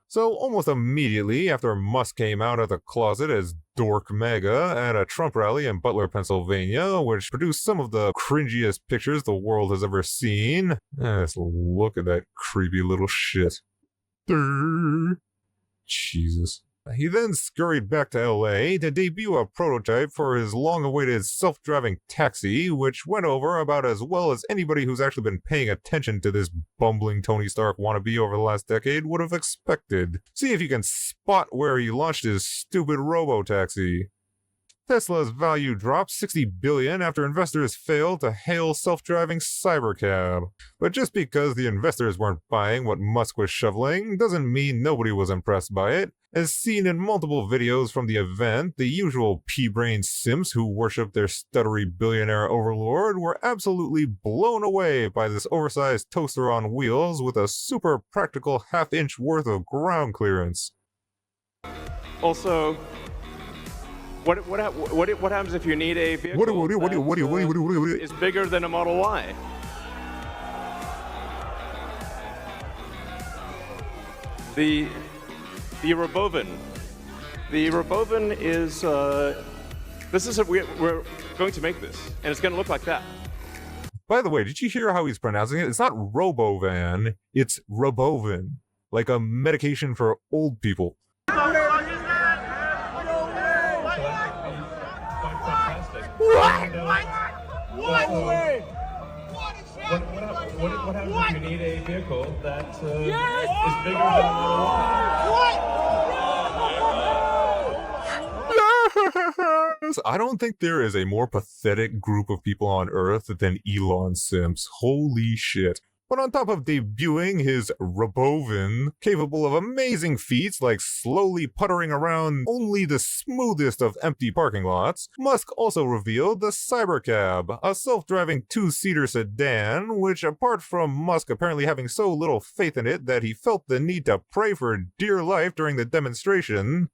So almost immediately after Musk came out of the closet as Dork Mega at a Trump rally in Butler, Pennsylvania, which produced some of the cringiest pictures the world has ever seen. Just look at that creepy little shit. Jesus. He then scurried back to LA to debut a prototype for his long-awaited self-driving taxi, which went over about as well as anybody who's actually been paying attention to this bumbling Tony Stark wannabe over the last decade would have expected. See if you can spot where he launched his stupid robo-taxi. Tesla's value dropped $60 billion after investors failed to hail self-driving cybercab. But just because the investors weren't buying what Musk was shoveling doesn't mean nobody was impressed by it. As seen in multiple videos from the event, the usual pea-brain simps who worship their stuttery billionaire overlord were absolutely blown away by this oversized toaster on wheels with a super practical half-inch worth of ground clearance. Also, what happens if you need a vehicle that is bigger than a Model Y? The Robovan. The Robovan is we're going to make this, and it's going to look like that. By the way, did you hear how he's pronouncing it? It's not Robovan, it's Robovan, like a medication for old people. What happens if you need a vehicle that is bigger than a Model Y? I don't think there is a more pathetic group of people on Earth than Elon simps. Holy shit. But on top of debuting his Robovan, capable of amazing feats like slowly puttering around only the smoothest of empty parking lots, Musk also revealed the Cybercab, a self-driving two-seater sedan, which apart from Musk apparently having so little faith in it that he felt the need to pray for dear life during the demonstration,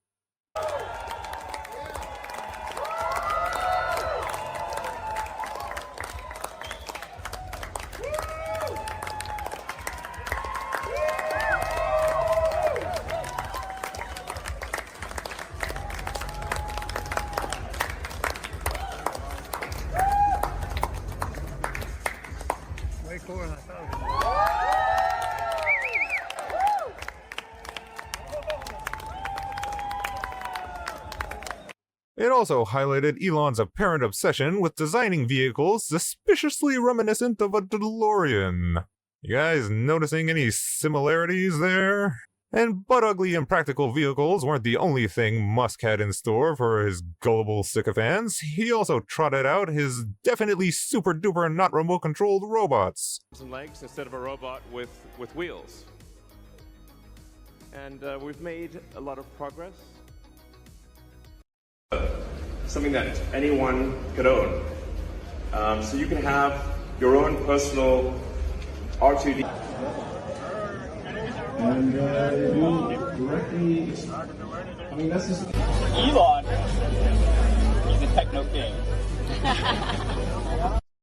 it also highlighted Elon's apparent obsession with designing vehicles suspiciously reminiscent of a DeLorean. You guys noticing any similarities there? And butt-ugly impractical vehicles weren't the only thing Musk had in store for his gullible sycophants. He also trotted out his definitely super-duper not remote-controlled robots. And legs instead of a robot with wheels. And we've made a lot of progress. Something that anyone could own. So you can have your own personal R2D. And you directly, I mean, that's just... Elon, he's a techno king.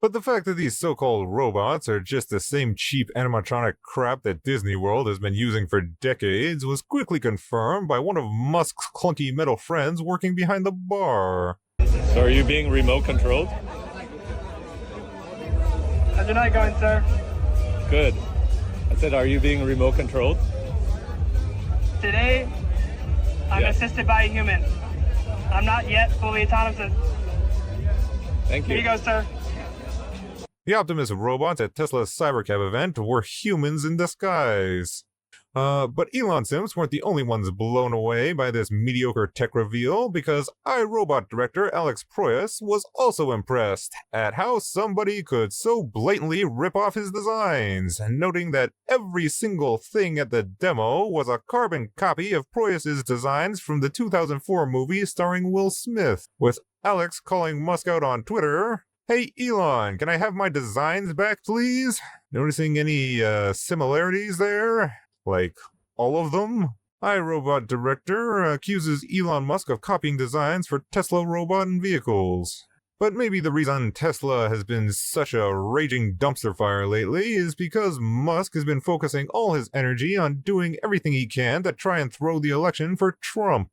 But the fact that these so-called robots are just the same cheap animatronic crap that Disney World has been using for decades was quickly confirmed by one of Musk's clunky metal friends working behind the bar. So are you being remote controlled? How's your night going, sir? Good. I said, are you being remote controlled? Today, I'm assisted by a human. I'm not yet fully autonomous. Thank you. Here you go, sir. The Optimus robots at Tesla's Cybercab event were humans in disguise. But Elon simps weren't the only ones blown away by this mediocre tech reveal, because iRobot director Alex Proyas was also impressed at how somebody could so blatantly rip off his designs, noting that every single thing at the demo was a carbon copy of Proyas' designs from the 2004 movie starring Will Smith, with Alex calling Musk out on Twitter, "Hey Elon, can I have my designs back please?" Noticing any similarities there? Like, all of them? iRobot director accuses Elon Musk of copying designs for Tesla robot and vehicles. But maybe the reason Tesla has been such a raging dumpster fire lately is because Musk has been focusing all his energy on doing everything he can to try and throw the election for Trump.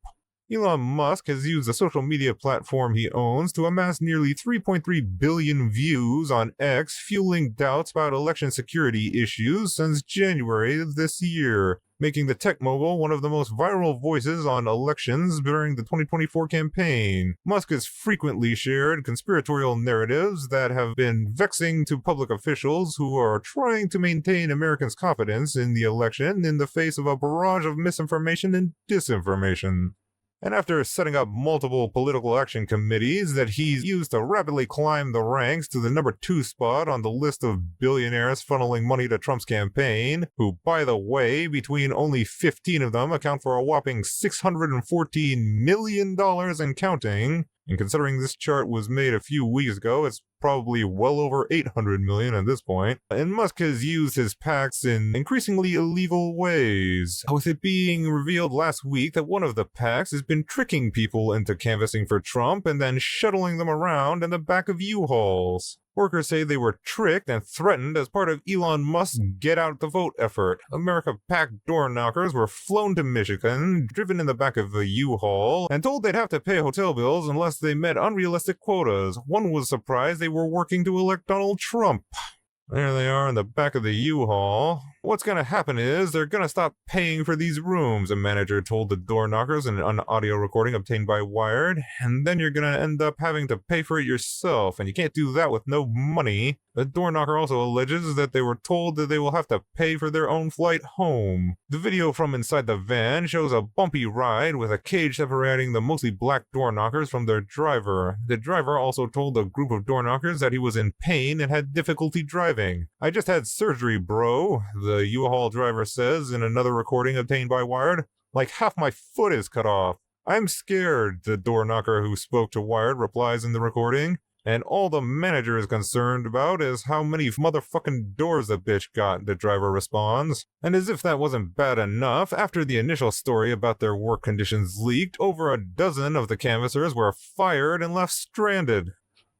Elon Musk has used the social media platform he owns to amass nearly 3.3 billion views on X, fueling doubts about election security issues since January of this year, making the tech mogul one of the most viral voices on elections during the 2024 campaign. Musk has frequently shared conspiratorial narratives that have been vexing to public officials who are trying to maintain Americans' confidence in the election in the face of a barrage of misinformation and disinformation. And after setting up multiple political action committees that he's used to rapidly climb the ranks to the number 2 spot on the list of billionaires funneling money to Trump's campaign, who, by the way, between only 15 of them account for a whopping $614 million and counting, and considering this chart was made a few weeks ago, it's probably well over 800 million at this point. And Musk has used his PACs in increasingly illegal ways, with it being revealed last week that one of the PACs has been tricking people into canvassing for Trump and then shuttling them around in the back of U-Hauls. Workers say they were tricked and threatened as part of Elon Musk's Get Out the Vote effort. America PAC door knockers were flown to Michigan, driven in the back of a U-Haul, and told they'd have to pay hotel bills unless they met unrealistic quotas. One was surprised they were working to elect Donald Trump. There they are in the back of the U-Haul. What's going to happen is they're going to stop paying for these rooms, a manager told the door knockers in an audio recording obtained by Wired, and then you're going to end up having to pay for it yourself, and you can't do that with no money. The door knocker also alleges that they were told that they will have to pay for their own flight home. The video from inside the van shows a bumpy ride with a cage separating the mostly black door knockers from their driver. The driver also told a group of door knockers that he was in pain and had difficulty driving. "I just had surgery, bro," the U-Haul driver says in another recording obtained by Wired. "Like half my foot is cut off. I'm scared," the door knocker who spoke to Wired replies in the recording. "And all the manager is concerned about is how many motherfucking doors the bitch got," the driver responds. And as if that wasn't bad enough, after the initial story about their work conditions leaked, over a dozen of the canvassers were fired and left stranded.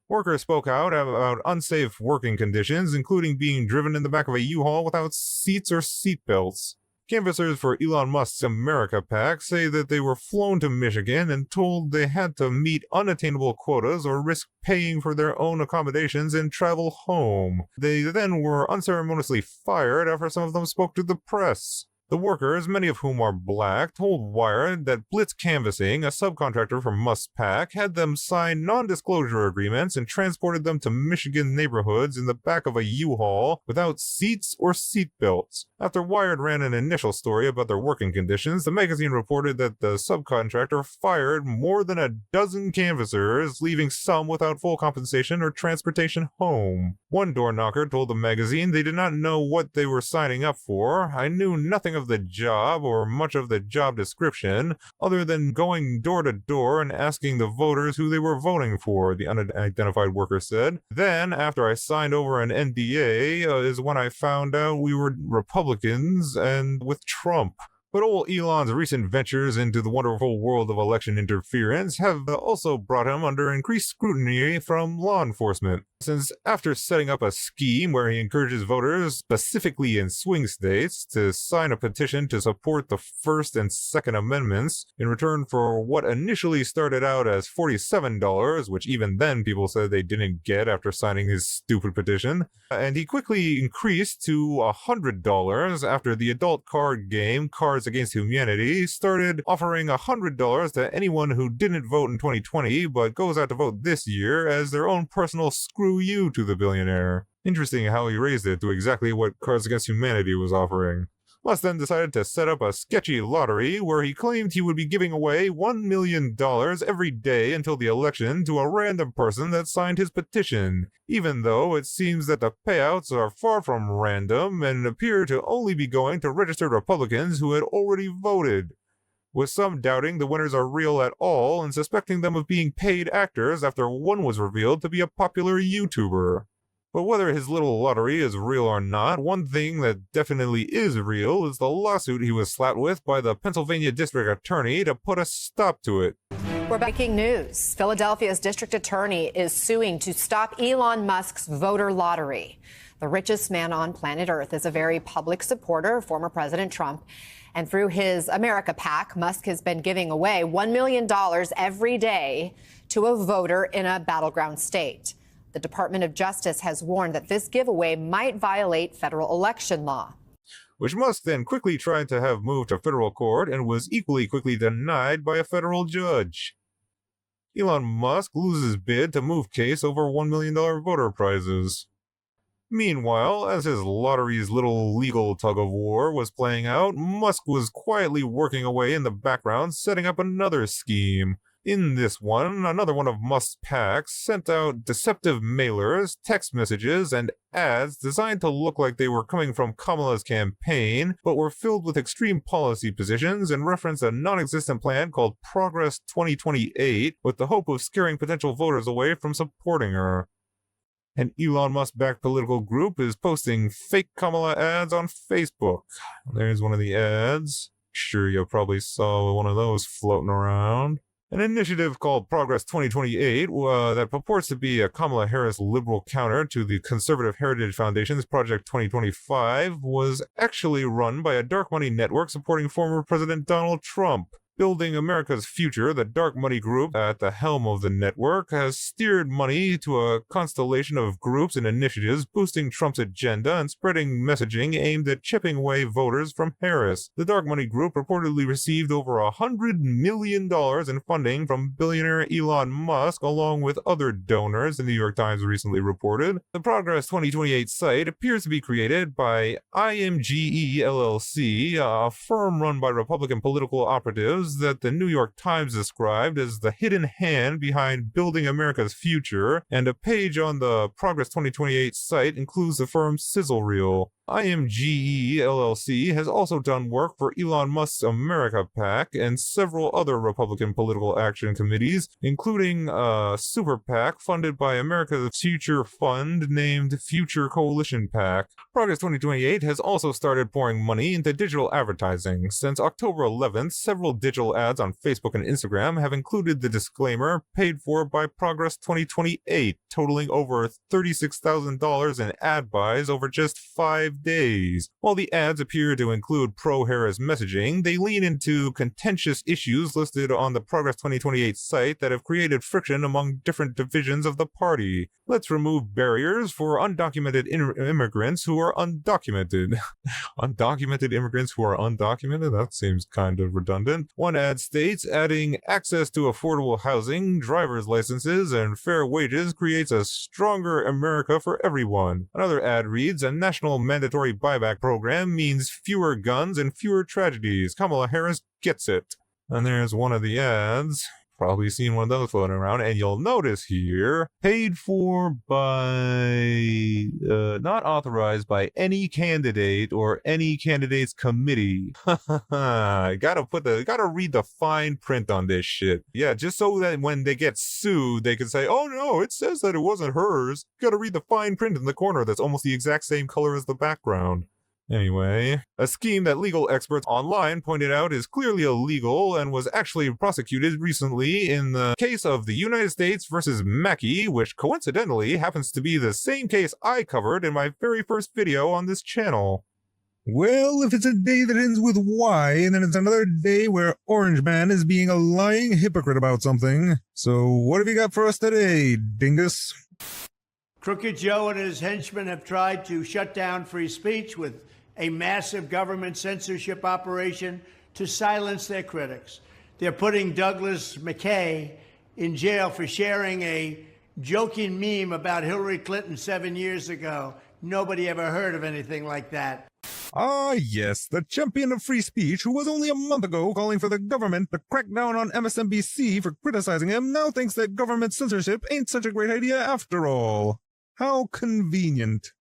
Workers spoke out about unsafe working conditions, including being driven in the back of a U-Haul without seats or seatbelts. Canvassers for Elon Musk's America PAC say that they were flown to Michigan and told they had to meet unattainable quotas or risk paying for their own accommodations and travel home. They then were unceremoniously fired after some of them spoke to the press. The workers, many of whom are black, told Wired that Blitz Canvassing, a subcontractor for Musk's PAC, had them sign non-disclosure agreements and transported them to Michigan neighborhoods in the back of a U-Haul without seats or seatbelts. After Wired ran an initial story about their working conditions, the magazine reported that the subcontractor fired more than a dozen canvassers, leaving some without full compensation or transportation home. One door knocker told the magazine they did not know what they were signing up for. "I knew nothing of the job or much of the job description, other than going door to door and asking the voters who they were voting for," the unidentified worker said. "Then, after I signed over an NDA, is when I found out we were Republicans and with Trump." But old Elon's recent ventures into the wonderful world of election interference have also brought him under increased scrutiny from law enforcement. Since after setting up a scheme where he encourages voters, specifically in swing states, to sign a petition to support the First and Second Amendments in return for what initially started out as $47, which even then people said they didn't get after signing his stupid petition, and he quickly increased to $100 after the adult card game Cards Against Humanity started offering $100 to anyone who didn't vote in 2020 but goes out to vote this year as their own personal screw you to the billionaire. Interesting how he raised it to exactly what Cards Against Humanity was offering. Musk then decided to set up a sketchy lottery where he claimed he would be giving away $1 million every day until the election to a random person that signed his petition, even though it seems that the payouts are far from random and appear to only be going to registered Republicans who had already voted, with some doubting the winners are real at all and suspecting them of being paid actors after one was revealed to be a popular YouTuber. But whether his little lottery is real or not, one thing that definitely is real is the lawsuit he was slapped with by the Pennsylvania District Attorney to put a stop to it. We're breaking news. Philadelphia's district attorney is suing to stop Elon Musk's voter lottery. The richest man on planet Earth is a very public supporter of former President Trump. And through his America PAC, Musk has been giving away $1 million every day to a voter in a battleground state. The Department of Justice has warned that this giveaway might violate federal election law, which Musk then quickly tried to have moved to federal court and was equally quickly denied by a federal judge. Elon Musk loses bid to move case over $1 million voter prizes. Meanwhile, as his lottery's little legal tug-of-war was playing out, Musk was quietly working away in the background, setting up another scheme. In this one, another one of Musk's PACs sent out deceptive mailers, text messages, and ads designed to look like they were coming from Kamala's campaign, but were filled with extreme policy positions and referenced a non-existent plan called Progress 2028 with the hope of scaring potential voters away from supporting her. An Elon Musk-backed political group is posting fake Kamala ads on Facebook. There's one of the ads. Sure, you probably saw one of those floating around. An initiative called Progress 2028 that purports to be a Kamala Harris liberal counter to the Conservative Heritage Foundation's Project 2025 was actually run by a dark money network supporting former President Donald Trump. Building America's Future, the dark money group at the helm of the network, has steered money to a constellation of groups and initiatives boosting Trump's agenda and spreading messaging aimed at chipping away voters from Harris. The dark money group reportedly received over $100 million in funding from billionaire Elon Musk, along with other donors, the New York Times recently reported. The Progress 2028 site appears to be created by IMGE LLC, a firm run by Republican political operatives that the New York Times described as the hidden hand behind building America's future, and a page on the Progress 2028 site includes the firm's sizzle reel. IMGE LLC has also done work for Elon Musk's America PAC and several other Republican political action committees, including a super PAC funded by America's Future Fund named Future Coalition PAC. Progress 2028 has also started pouring money into digital advertising. Since October 11th, several digital ads on Facebook and Instagram have included the disclaimer paid for by Progress 2028, totaling over $36,000 in ad buys over just 5 days. While the ads appear to include pro-Harris messaging, they lean into contentious issues listed on the Progress 2028 site that have created friction among different divisions of the party. Let's remove barriers for undocumented immigrants who are undocumented. Undocumented immigrants who are undocumented? That seems kind of redundant. One ad states, adding access to affordable housing, driver's licenses, and fair wages creates a stronger America for everyone. Another ad reads, a national mandatory buyback program means fewer guns and fewer tragedies. Kamala Harris gets it. And there's one of the ads. Probably seen one of those floating around, and you'll notice here, paid for by, not authorized by any candidate or any candidate's committee. Gotta read the fine print on this shit. Yeah, just so that when they get sued, they can say, oh no, it says that it wasn't hers. Gotta read the fine print in the corner that's almost the exact same color as the background. Anyway, a scheme that legal experts online pointed out is clearly illegal and was actually prosecuted recently in the case of the United States versus Mackey, which coincidentally happens to be the same case I covered in my very first video on this channel. Well, if it's a day that ends with Y, then it's another day where Orange Man is being a lying hypocrite about something. So what have you got for us today, dingus? Crooked Joe and his henchmen have tried to shut down free speech with a massive government censorship operation to silence their critics. They're putting Douglas McKay in jail for sharing a joking meme about Hillary Clinton 7 years ago. Nobody ever heard of anything like that. Ah, yes, the champion of free speech who was only a month ago calling for the government to crack down on MSNBC for criticizing him now thinks that government censorship ain't such a great idea after all. How convenient.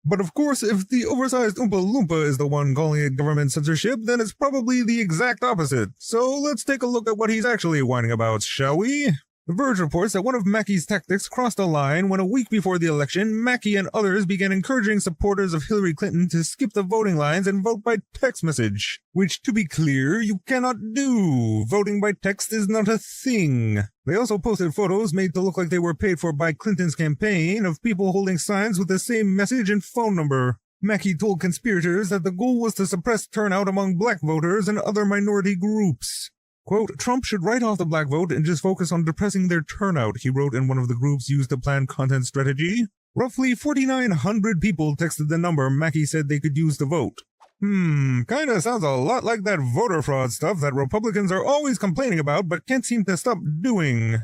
But of course, if the oversized Oompa Loompa is the one calling it government censorship, then it's probably the exact opposite. So let's take a look at what he's actually whining about, shall we? The Verge reports that one of Mackey's tactics crossed a line when a week before the election, Mackey and others began encouraging supporters of Hillary Clinton to skip the voting lines and vote by text message. Which, to be clear, you cannot do. Voting by text is not a thing. They also posted photos made to look like they were paid for by Clinton's campaign of people holding signs with the same message and phone number. Mackey told conspirators that the goal was to suppress turnout among black voters and other minority groups. Quote, Trump should write off the black vote and just focus on depressing their turnout, he wrote in one of the groups used to plan content strategy. Roughly 4,900 people texted the number Mackey said they could use to vote. Kinda sounds a lot like that voter fraud stuff that Republicans are always complaining about but can't seem to stop doing.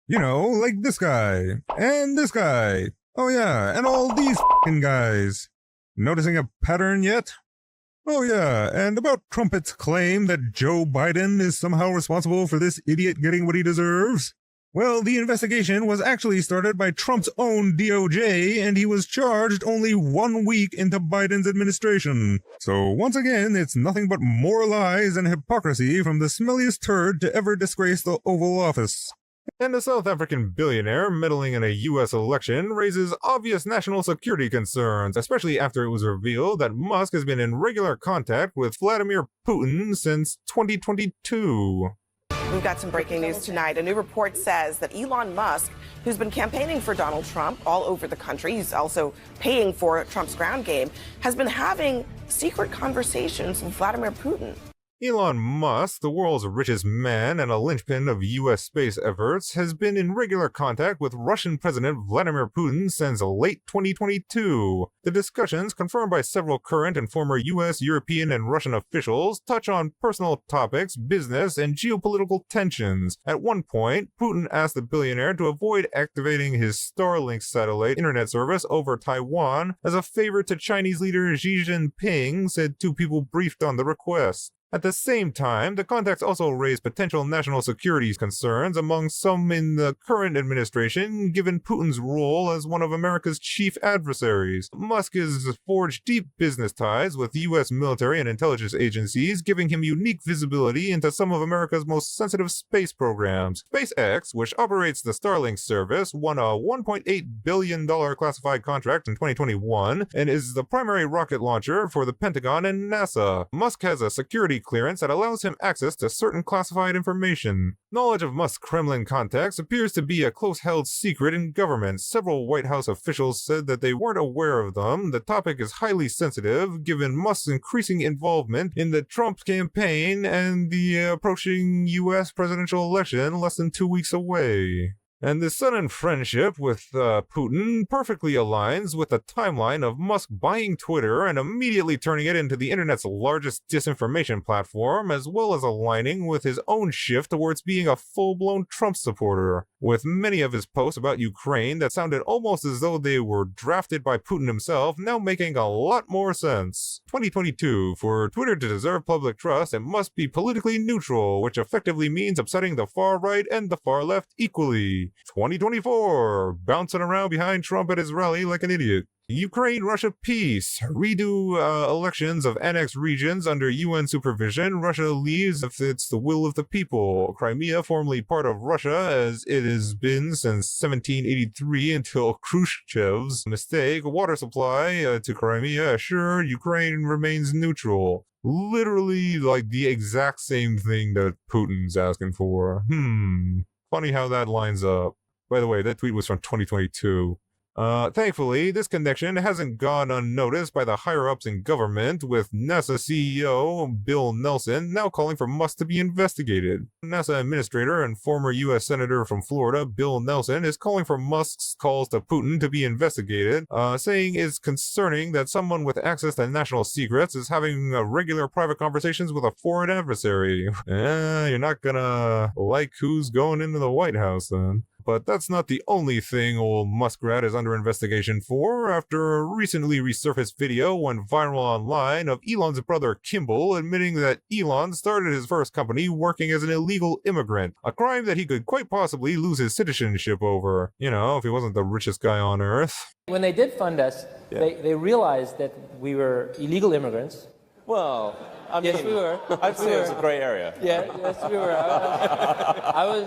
You know, like this guy. And this guy. Oh yeah, and all these f***ing guys. Noticing a pattern yet? Oh yeah, and about Trumpet's claim that Joe Biden is somehow responsible for this idiot getting what he deserves? Well, the investigation was actually started by Trump's own DOJ, and he was charged only 1 week into Biden's administration. So once again, it's nothing but more lies and hypocrisy from the smelliest turd to ever disgrace the Oval Office. And a South African billionaire meddling in a U.S. election raises obvious national security concerns, especially after it was revealed that Musk has been in regular contact with Vladimir Putin since 2022. We've got some breaking news tonight. A new report says that Elon Musk, who's been campaigning for Donald Trump all over the country, he's also paying for Trump's ground game, has been having secret conversations with Vladimir Putin. Elon Musk, the world's richest man and a linchpin of U.S. space efforts, has been in regular contact with Russian President Vladimir Putin since late 2022. The discussions, confirmed by several current and former U.S., European, and Russian officials, touch on personal topics, business, and geopolitical tensions. At one point, Putin asked the billionaire to avoid activating his Starlink satellite internet service over Taiwan as a favor to Chinese leader Xi Jinping, said two people briefed on the request. At the same time, the contacts also raised potential national security concerns among some in the current administration, given Putin's role as one of America's chief adversaries. Musk has forged deep business ties with U.S. military and intelligence agencies, giving him unique visibility into some of America's most sensitive space programs. SpaceX, which operates the Starlink service, won a $1.8 billion classified contract in 2021 and is the primary rocket launcher for the Pentagon and NASA. Musk has a security clearance that allows him access to certain classified information. Knowledge of Musk's Kremlin contacts appears to be a close-held secret in government. Several White House officials said that they weren't aware of them. The topic is highly sensitive, given Musk's increasing involvement in the Trump campaign and the approaching U.S. presidential election less than 2 weeks away. And this sudden friendship with Putin perfectly aligns with the timeline of Musk buying Twitter and immediately turning it into the internet's largest disinformation platform, as well as aligning with his own shift towards being a full-blown Trump supporter, with many of his posts about Ukraine that sounded almost as though they were drafted by Putin himself now making a lot more sense. 2022, for Twitter to deserve public trust, it must be politically neutral, which effectively means upsetting the far right and the far left equally. 2024, bouncing around behind Trump at his rally like an idiot. Ukraine-Russia peace. Redo elections of annexed regions under UN supervision. Russia leaves if it's the will of the people. Crimea, formerly part of Russia, as it has been since 1783 until Khrushchev's mistake. Water supply to Crimea. Sure, Ukraine remains neutral. Literally like the exact same thing that Putin's asking for. Funny how that lines up. By the way, that tweet was from 2022. Thankfully, this connection hasn't gone unnoticed by the higher-ups in government, with NASA CEO Bill Nelson now calling for Musk to be investigated. NASA administrator and former U.S. Senator from Florida, Bill Nelson, is calling for Musk's calls to Putin to be investigated, saying it's concerning that someone with access to national secrets is having regular private conversations with a foreign adversary. You're not gonna like who's going into the White House then. But that's not the only thing old Muskrat is under investigation for. After a recently resurfaced video went viral online of Elon's brother Kimball admitting that Elon started his first company working as an illegal immigrant, a crime that he could quite possibly lose his citizenship over, you know, if he wasn't the richest guy on earth. When they did fund us, they realized that we were illegal immigrants. Well, I mean, yes, we were. I'd say it was a gray area. Yeah, yes, we were.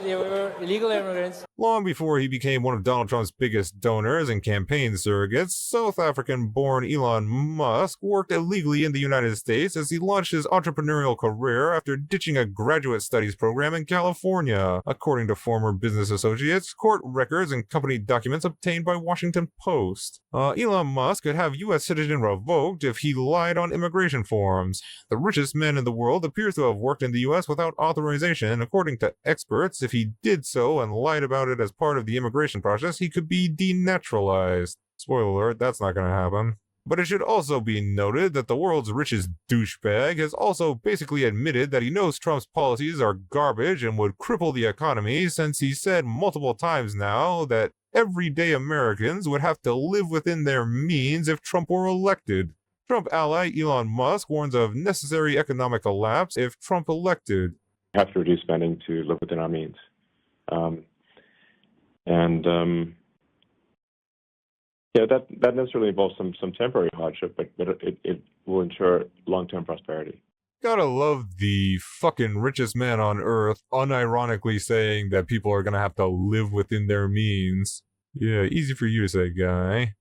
We were illegal immigrants. Long before he became one of Donald Trump's biggest donors and campaign surrogates, South African-born Elon Musk worked illegally in the United States as he launched his entrepreneurial career after ditching a graduate studies program in California, according to former business associates, court records, and company documents obtained by Washington Post. Elon Musk could have U.S. citizenship revoked if he lied on immigration forms. The richest man in the world appears to have worked in the U.S. without authorization. According to experts, if he did so and lied about it as part of the immigration process, he could be denaturalized. Spoiler alert, that's not going to happen. But it should also be noted that the world's richest douchebag has also basically admitted that he knows Trump's policies are garbage and would cripple the economy, since he said multiple times now that everyday Americans would have to live within their means if Trump were elected. Trump ally Elon Musk warns of necessary economic collapse if Trump elected. We have to reduce spending to live within our means. That necessarily involves some temporary hardship, but it will ensure long-term prosperity. Gotta love the fucking richest man on earth unironically saying that people are gonna have to live within their means. Yeah, easy for you to say, guy.